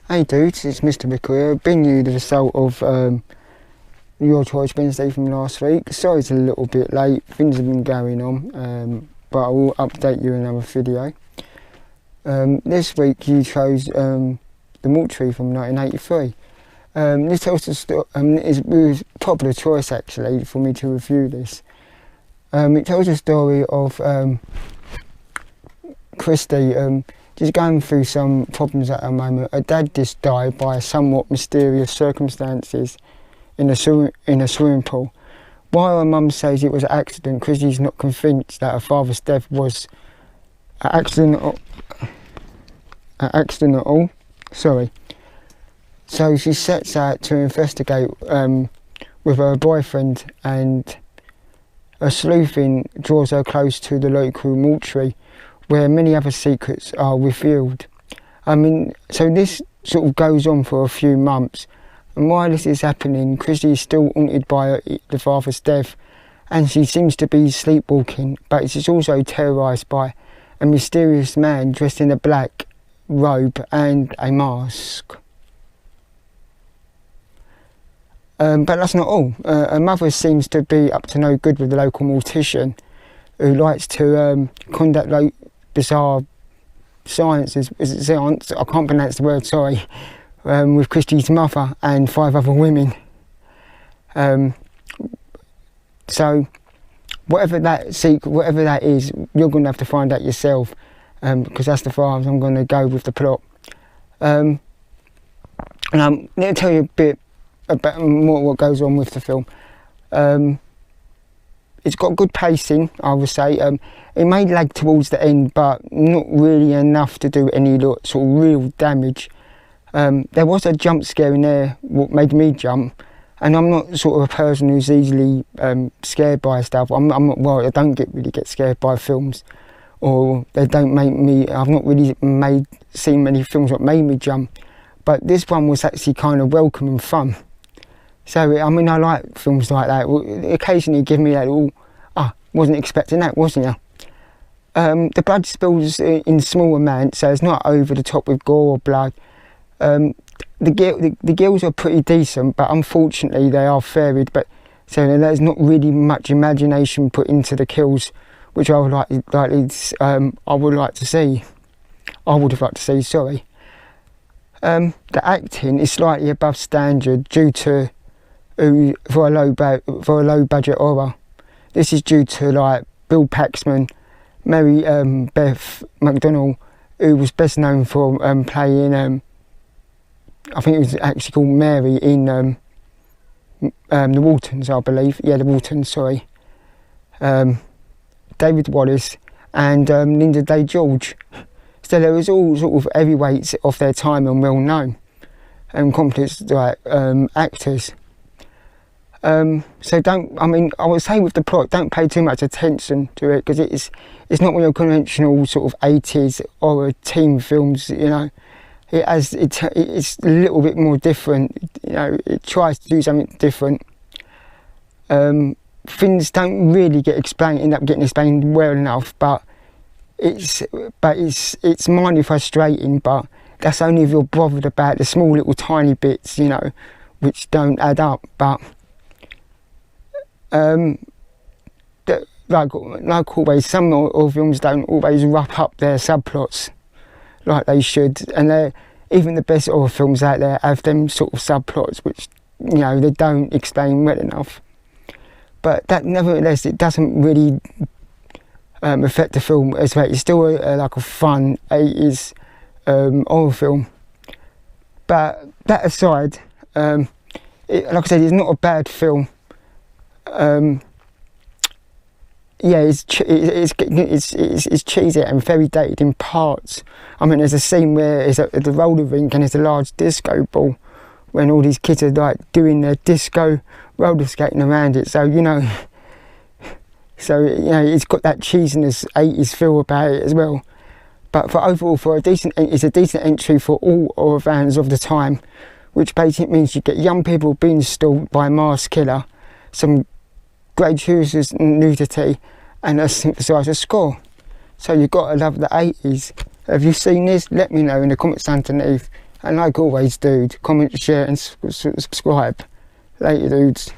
Hey dudes, it's Mr. Mickle here, bringing you the result of your choice Wednesday from last week. Sorry it's a little bit late, things have been going on, but I will update you in another video. This week you chose the Mortuary from 1983. This tells the story, it was a popular choice actually for me to review this. It tells the story of Christy just going through some problems at her moment. Her dad just died by somewhat mysterious circumstances in a swimming pool. While her mum says it was an accident, Christy's not convinced that her father's death was an accident at all. Sorry. So she sets out to investigate with her boyfriend, and her sleuthing draws her close to the local mortuary, where many other secrets are revealed. So this sort of goes on for a few months, and while this is happening, Christy is still haunted by the father's death, and she seems to be sleepwalking, but she's also terrorised by a mysterious man dressed in a black robe and a mask. But that's not all. Her mother seems to be up to no good with the local mortician, who likes to conduct bizarre seances. Is it seance? I can't pronounce the word, sorry. With Christy's mother and 5 other women. So whatever that is, you're going to have to find out yourself, because that's the far as I'm going to go with the plot. And I'm going to tell you a bit about more what goes on with the film. It's got good pacing, I would say. It may lag towards the end, but not really enough to do any sort of real damage. There was a jump scare in there what made me jump, and I'm not sort of a person who's easily scared by stuff. I'm not, well, I don't really get scared by films, or they don't make me. I've not really seen many films that made me jump, but this one was actually kind of welcome and fun. So, I mean, I like films like that. Occasionally give me that little, wasn't expecting that, wasn't you? The blood spills in small amounts, so it's not over the top with gore or blood. The kills are pretty decent, but unfortunately they are varied. But so there's not really much imagination put into the kills, which I would like to see. I would have liked to see. Sorry. The acting is slightly above standard due to for a low budget horror. This is due to like Bill Paxman, Mary Beth McDonnell, who was best known for playing I think it was actually called Mary in the Waltons, I believe. Yeah, the Waltons, sorry. David Wallace and Linda Day George. So there was all sort of heavyweights of their time and well known, and complex actors. I would say with the plot, don't pay too much attention to it, because it's not one of your conventional sort of 80s horror teen films, you know. It's a little bit more different, you know. It tries to do something different. Things don't really end up getting explained well enough, but it's mildly frustrating. But that's only if you're bothered about the small little tiny bits, you know, which don't add up. But like always, some horror films don't always wrap up their subplots like they should, and even the best horror films out there have them sort of subplots which, you know, they don't explain well enough. But that, nevertheless, it doesn't really affect the film as well. It's still like a fun 80s horror film. But that aside, like I said, it's not a bad film. Yeah, it's cheesy and very dated in parts. I mean, there's a scene where it's at the roller rink and there's a large disco ball when all these kids are like doing their disco roller skating around it. So, you know, it's got that cheesiness 80s feel about it as well. But overall, it's a decent entry for all horror fans of the time, which basically means you get young people being stalked by a masked killer, some gratuitous nudity, and a synthesizer score. So you've got to love the 80s. Have you seen this? Let me know in the comments underneath. And like always, dude, comment, share and subscribe. Later, dudes.